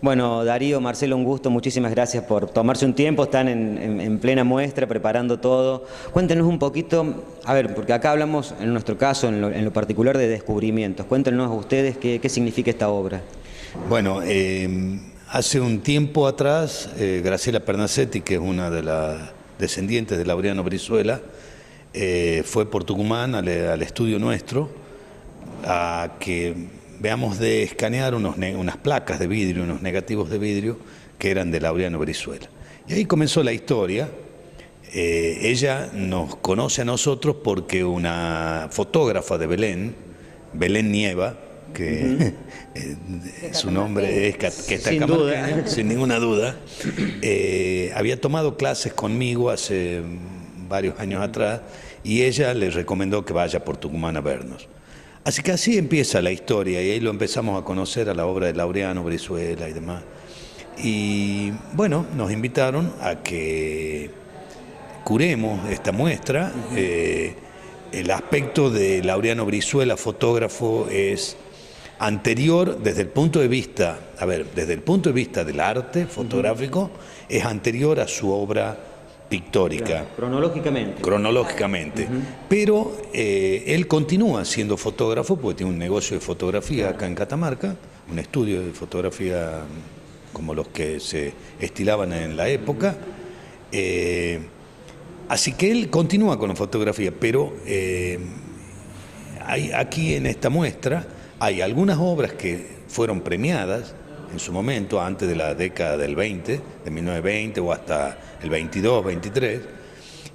Bueno, Darío, Marcelo, un gusto, muchísimas gracias por tomarse un tiempo, están en plena muestra, preparando todo. Cuéntenos un poquito, a ver, porque acá hablamos, en nuestro caso, en lo particular, de descubrimientos. Cuéntenos a ustedes qué significa esta obra. Bueno, hace un tiempo atrás, Graciela Pernacsetti, que es una de las descendientes de Laureano Brizuela, fue por Tucumán al estudio nuestro a que veamos de escanear unas placas de vidrio, unos negativos de vidrio que eran de Laureano Brizuela. Y ahí comenzó la historia. Ella nos conoce a nosotros porque una fotógrafa de Belén, Belén Nieva, que su nombre es que está camarqueña, sin ninguna duda, había tomado clases conmigo hace varios años atrás y ella le recomendó que vaya por Tucumán a vernos. Así que así empieza la historia y ahí lo empezamos a conocer a la obra de Laureano Brizuela y demás. Y bueno, nos invitaron a que curemos esta muestra. El aspecto de Laureano Brizuela, fotógrafo, es anterior desde el punto de vista, desde el punto de vista del arte fotográfico, es anterior a su obra pictórica. Claro, cronológicamente. Cronológicamente. Pero él continúa siendo fotógrafo porque tiene un negocio de fotografía acá en Catamarca, un estudio de fotografía como los que se estilaban en la época. Así que él continúa con la fotografía, pero aquí en esta muestra hay algunas obras que fueron premiadas en su momento, antes de la década del 20, de 1920 o hasta el 22, 23.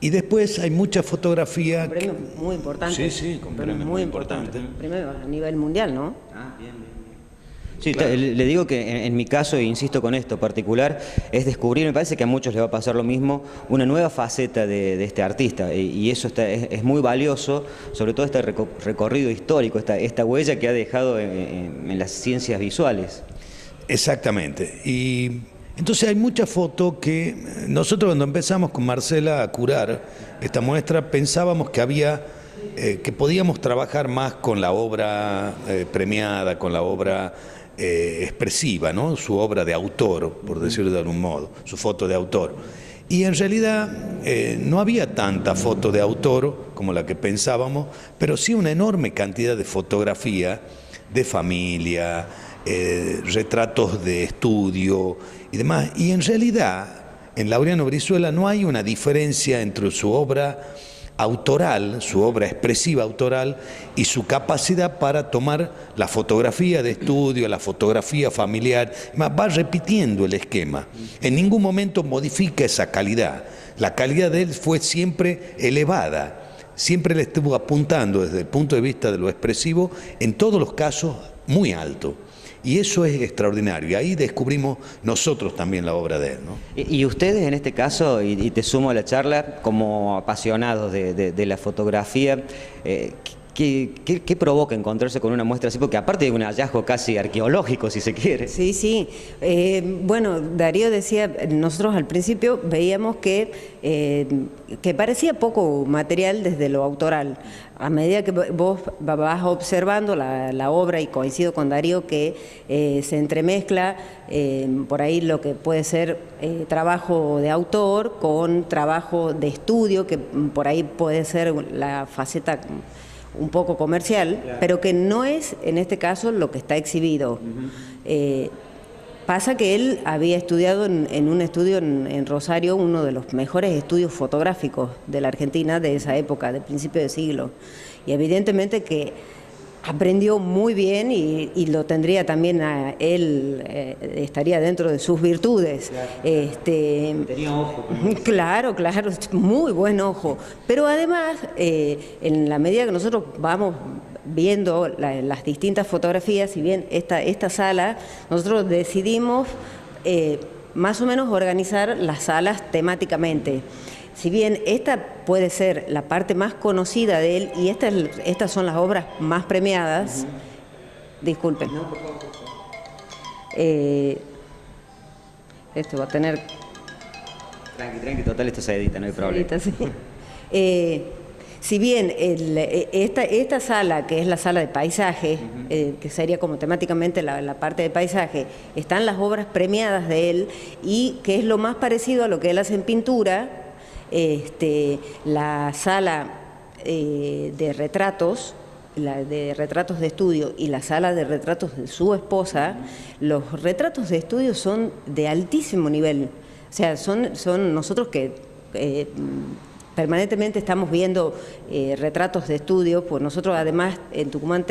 Y después hay mucha fotografía. Un premio muy importante. Sí, con premio muy importante. Primero a nivel mundial, ¿no? Bien. Sí, claro. Le digo que en mi caso, e insisto con esto particular, es descubrir, me parece que a muchos les va a pasar lo mismo, una nueva faceta de este artista, y eso es muy valioso, sobre todo este recorrido histórico, esta huella que ha dejado en las ciencias visuales. Exactamente. Y entonces hay muchas fotos que nosotros cuando empezamos con Marcela a curar esta muestra pensábamos que había que podíamos trabajar más con la obra premiada, con la obra expresiva, ¿no? Su obra de autor, por decirlo de algún modo, su foto de autor. Y en realidad no había tanta foto de autor como la que pensábamos, pero sí una enorme cantidad de fotografía de familia, retratos de estudio y demás. Y en realidad, en Laureano Brizuela no hay una diferencia entre su obra autoral, su obra expresiva autoral y su capacidad para tomar la fotografía de estudio, la fotografía familiar. Va repitiendo el esquema. En ningún momento modifica esa calidad. La calidad de él fue siempre elevada. Siempre le estuvo apuntando desde el punto de vista de lo expresivo, en todos los casos, muy alto. Y eso es extraordinario. Y ahí descubrimos nosotros también la obra de él, ¿no? Y ustedes en este caso, y te sumo a la charla, como apasionados de la fotografía, ¿qué provoca encontrarse con una muestra así? Porque aparte de un hallazgo casi arqueológico, si se quiere. Sí. Bueno, Darío decía, nosotros al principio veíamos que parecía poco material desde lo autoral. A medida que vos vas observando la obra, y coincido con Darío que se entremezcla por ahí lo que puede ser trabajo de autor con trabajo de estudio, que por ahí puede ser la faceta un poco comercial, claro, pero que no es en este caso lo que está exhibido. Pasa que él había estudiado en un estudio en Rosario, uno de los mejores estudios fotográficos de la Argentina de esa época, de principio de siglo, y evidentemente que aprendió muy bien y lo tendría también a él, estaría dentro de sus virtudes. Claro. Tenía ojo. Claro, muy buen ojo. Pero además, en la medida que nosotros vamos viendo las distintas fotografías, si bien esta sala, nosotros decidimos más o menos organizar las salas temáticamente. Si bien esta puede ser la parte más conocida de él y estas son las obras más premiadas, disculpen. No, por favor. Esto va a tener... Tranqui, total, esto se edita, no hay problema. Sí. Si bien esta sala, que es la sala de paisaje, que sería como temáticamente la parte de paisaje, están las obras premiadas de él y que es lo más parecido a lo que él hace en pintura, la sala de retratos, la de retratos de estudio y la sala de retratos de su esposa, los retratos de estudio son de altísimo nivel. O sea, son nosotros que permanentemente estamos viendo retratos de estudio, pues nosotros además en Tucumán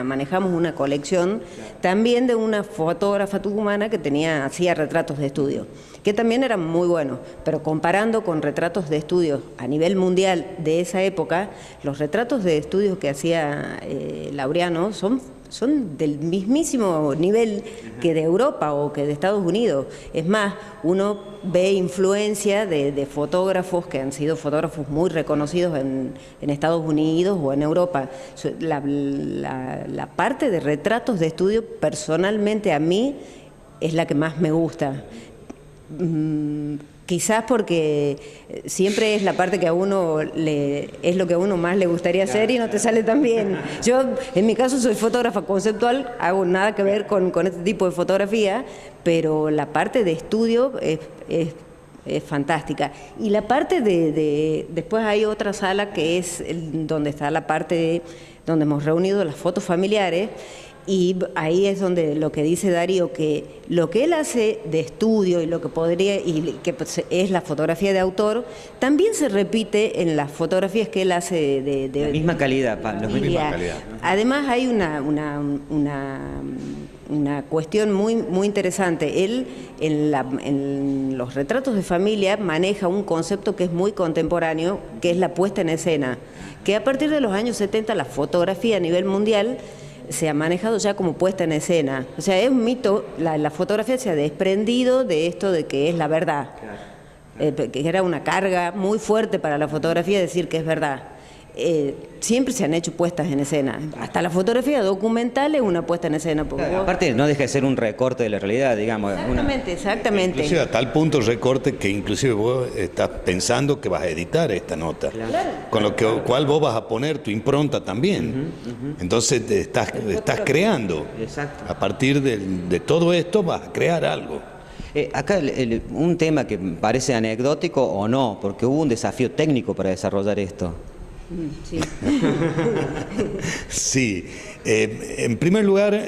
manejamos una colección también de una fotógrafa tucumana que hacía retratos de estudio, que también eran muy buenos, pero comparando con retratos de estudio a nivel mundial de esa época, los retratos de estudio que hacía Laureano son del mismísimo nivel que de Europa o que de Estados Unidos. Es más, uno ve influencia de fotógrafos que han sido fotógrafos muy reconocidos en Estados Unidos o en Europa. La parte de retratos de estudio, personalmente a mí, es la que más me gusta. Quizás porque siempre es la parte que a uno es lo que a uno más le gustaría hacer y no te sale tan bien. Yo, en mi caso, soy fotógrafa conceptual, hago nada que ver con este tipo de fotografía, pero la parte de estudio es fantástica. Y la parte después hay otra sala que es donde está la parte donde hemos reunido las fotos familiares. Y ahí es donde lo que dice Darío, que lo que él hace de estudio y lo que que es la fotografía de autor, también se repite en las fotografías que él hace de la misma calidad, misma calidad. Además hay una cuestión muy, muy interesante. Él en los retratos de familia maneja un concepto que es muy contemporáneo, que es la puesta en escena, que a partir de los años 70 la fotografía a nivel mundial se ha manejado ya como puesta en escena. O sea, es un mito, la fotografía se ha desprendido de esto de que es la verdad. Que era una carga muy fuerte para la fotografía decir que es verdad. Siempre se han hecho puestas en escena. Hasta la fotografía documental es una puesta en escena. Claro, aparte no deja de ser un recorte de la realidad, digamos. Exactamente. Inclusive a tal punto recorte que inclusive vos estás pensando que vas a editar esta nota. Claro. Con lo cual vos vas a poner tu impronta también. Entonces estás creando. Exacto. A partir de todo esto vas a crear algo. Acá un tema que parece anecdótico o no, porque hubo un desafío técnico para desarrollar esto. Sí. Sí, en primer lugar,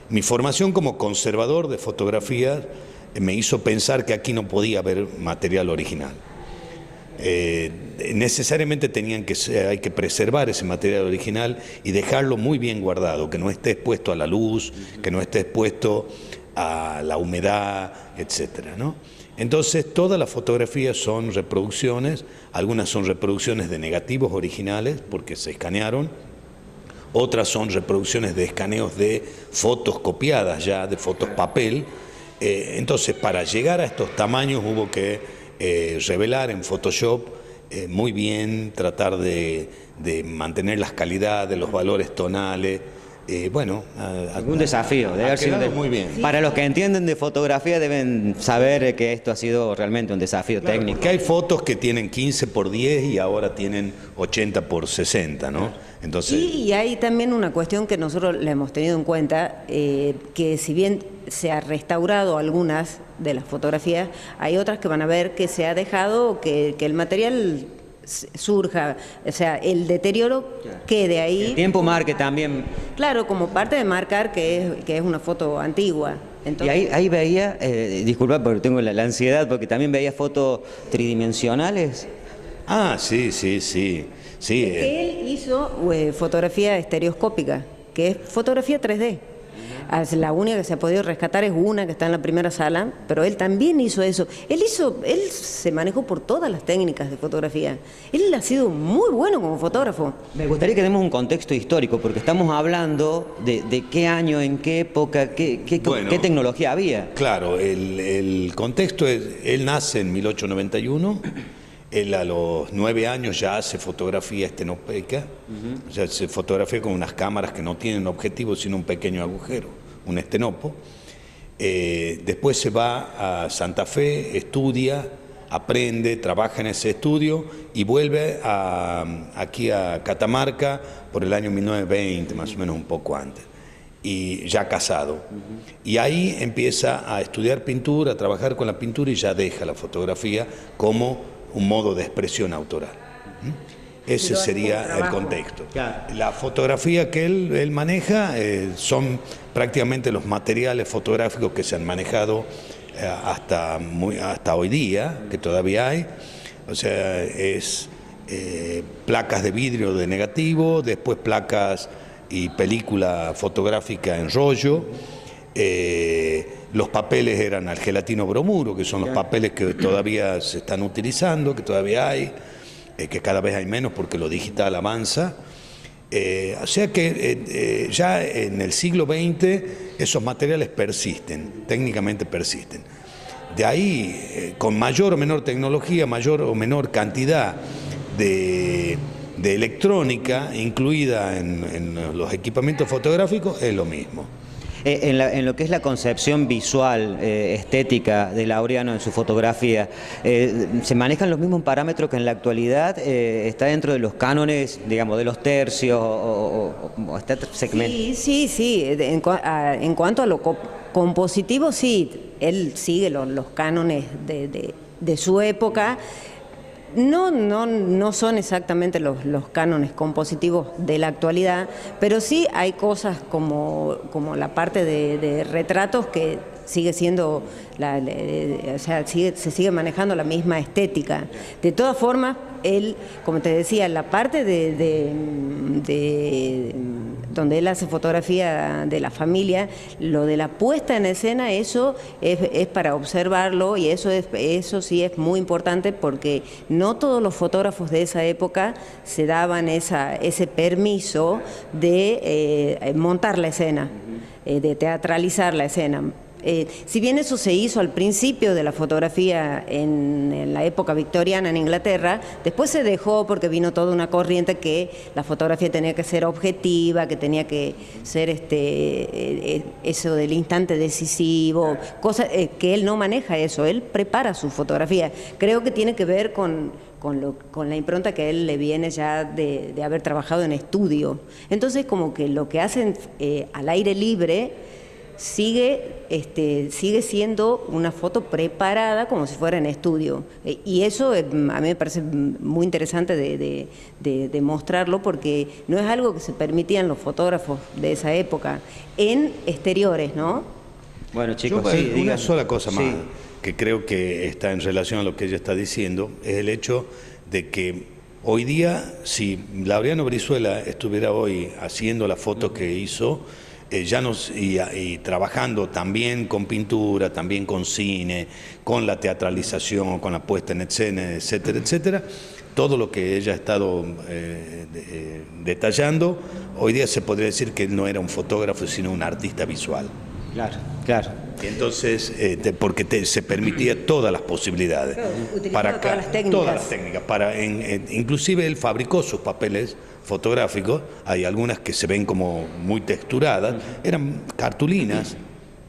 mi formación como conservador de fotografías me hizo pensar que aquí no podía haber material original. Necesariamente hay que preservar ese material original y dejarlo muy bien guardado, que no esté expuesto a la luz, que no esté expuesto a la humedad, etcétera, ¿no? Entonces todas las fotografías son reproducciones, algunas son reproducciones de negativos originales porque se escanearon, otras son reproducciones de escaneos de fotos copiadas ya, de fotos papel. Entonces para llegar a estos tamaños hubo que revelar en Photoshop muy bien, tratar de mantener las calidades, los valores tonales. Un desafío, debe haber sido muy bien. Para los que entienden de fotografía deben saber que esto ha sido realmente un desafío técnico. Porque hay fotos que tienen 15 por 10 y ahora tienen 80 por 60, ¿no? Entonces... Y hay también una cuestión que nosotros le hemos tenido en cuenta, que si bien se ha restaurado algunas de las fotografías, hay otras que van a ver que se ha dejado que el material surja, o sea, el deterioro quede ahí. El tiempo marque también. Claro, como parte de marcar que es una foto antigua. Entonces, Y ahí veía, disculpa porque tengo la ansiedad, porque también veía fotos tridimensionales. Ah, sí. que él hizo fotografía estereoscópica, que es fotografía 3D. La única que se ha podido rescatar es una que está en la primera sala, pero él también hizo eso. Él se manejó por todas las técnicas de fotografía. Él ha sido muy bueno como fotógrafo. Me gustaría que demos un contexto histórico, porque estamos hablando de qué año, en qué época, qué tecnología había. Claro, el contexto es, él nace en 1891, él a los 9 años ya hace fotografía estenopeica, o sea, se fotografía con unas cámaras que no tienen objetivo sino un pequeño agujero, un estenopo. Después se va a Santa Fe, estudia, aprende, trabaja en ese estudio y vuelve aquí a Catamarca por el año 1920, más o menos un poco antes, y ya casado. Y ahí empieza a estudiar pintura, a trabajar con la pintura y ya deja la fotografía como un modo de expresión autoral. Ese sería el contexto. La fotografía que él maneja son prácticamente los materiales fotográficos que se han manejado hasta hoy día, que todavía hay. O sea, es placas de vidrio de negativo, después placas y película fotográfica en rollo. Los papeles eran al gelatino bromuro, que son los papeles que todavía se están utilizando, que todavía hay, que cada vez hay menos porque lo digital avanza. O sea que ya en el siglo XX esos materiales persisten, técnicamente persisten. De ahí, con mayor o menor tecnología, mayor o menor cantidad de electrónica incluida en los equipamientos fotográficos, es lo mismo. En lo que es la concepción visual, estética de Laureano en su fotografía, ¿se manejan los mismos parámetros que en la actualidad? ¿Está dentro de los cánones, digamos, de los tercios o está segmentado? Sí. En cuanto a lo compositivo, sí, él sigue los cánones de su época. No son exactamente los cánones compositivos de la actualidad, pero sí hay cosas como la parte de retratos que sigue siendo, se sigue manejando la misma estética. De todas formas, él, como te decía, la parte de donde él hace fotografía de la familia, lo de la puesta en escena, eso es para observarlo, y eso sí es muy importante, porque no todos los fotógrafos de esa época se daban ese permiso de montar la escena, de teatralizar la escena. Si bien eso se hizo al principio de la fotografía en la época victoriana en Inglaterra, después se dejó porque vino toda una corriente que la fotografía tenía que ser objetiva, que tenía que ser eso del instante decisivo, cosa que él no maneja eso, él prepara su fotografía. Creo que tiene que ver con la impronta que a él le viene ya de haber trabajado en estudio. Entonces, como que lo que hacen al aire libre sigue siendo una foto preparada como si fuera en estudio, y eso a mí me parece muy interesante de mostrarlo, porque no es algo que se permitían los fotógrafos de esa época en exteriores, ¿no? Bueno, chicos, una sola cosa más que creo que está en relación a lo que ella está diciendo, es el hecho de que hoy día, si Laureano Brizuela estuviera hoy haciendo las fotos que hizo, y trabajando también con pintura, también con cine, con la teatralización, con la puesta en escena, etcétera, etcétera, todo lo que ella ha estado detallando, hoy día se podría decir que él no era un fotógrafo, sino un artista visual. Claro. Entonces, porque se permitía todas las posibilidades. Utilizando todas las técnicas. Todas las técnicas. Inclusive él fabricó sus papeles fotográficos, hay algunas que se ven como muy texturadas, eran cartulinas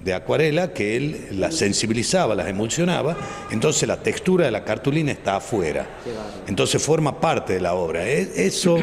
de acuarela que él las sensibilizaba, las emulsionaba, entonces la textura de la cartulina está afuera, entonces forma parte de la obra. Eso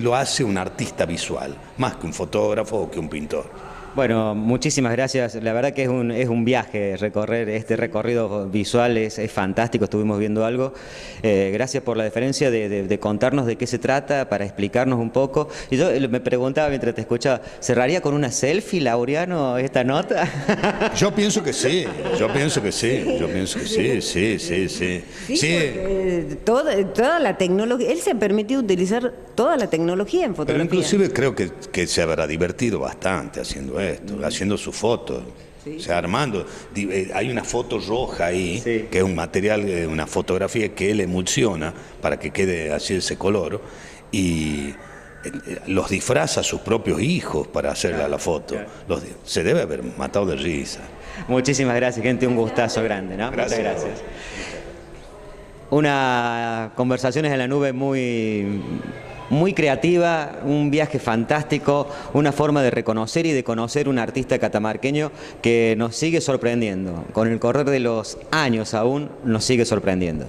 lo hace un artista visual, más que un fotógrafo o que un pintor. Bueno, muchísimas gracias. La verdad que es un viaje recorrer este recorrido visual, es fantástico, estuvimos viendo algo. Gracias por la deferencia de contarnos de qué se trata, para explicarnos un poco. Y yo me preguntaba mientras te escuchaba, ¿cerraría con una selfie, Laureano, esta nota? Yo pienso que sí, Sí. Toda la tecnología, él se ha permitido utilizar toda la tecnología en fotografía. Pero inclusive creo que se habrá divertido bastante haciendo esto, haciendo sus fotos. O sea, armando. Hay una foto roja ahí, que es un material, una fotografía que él emulsiona para que quede así ese color, y los disfraza a sus propios hijos para hacerle la foto. Se debe haber matado de risa. Muchísimas gracias, gente, un gustazo grande, ¿no? Gracias. Muchas gracias. Una conversaciones en la nube muy muy creativa, un viaje fantástico, una forma de reconocer y de conocer un artista catamarqueño que nos sigue sorprendiendo. Con el correr de los años aún nos sigue sorprendiendo.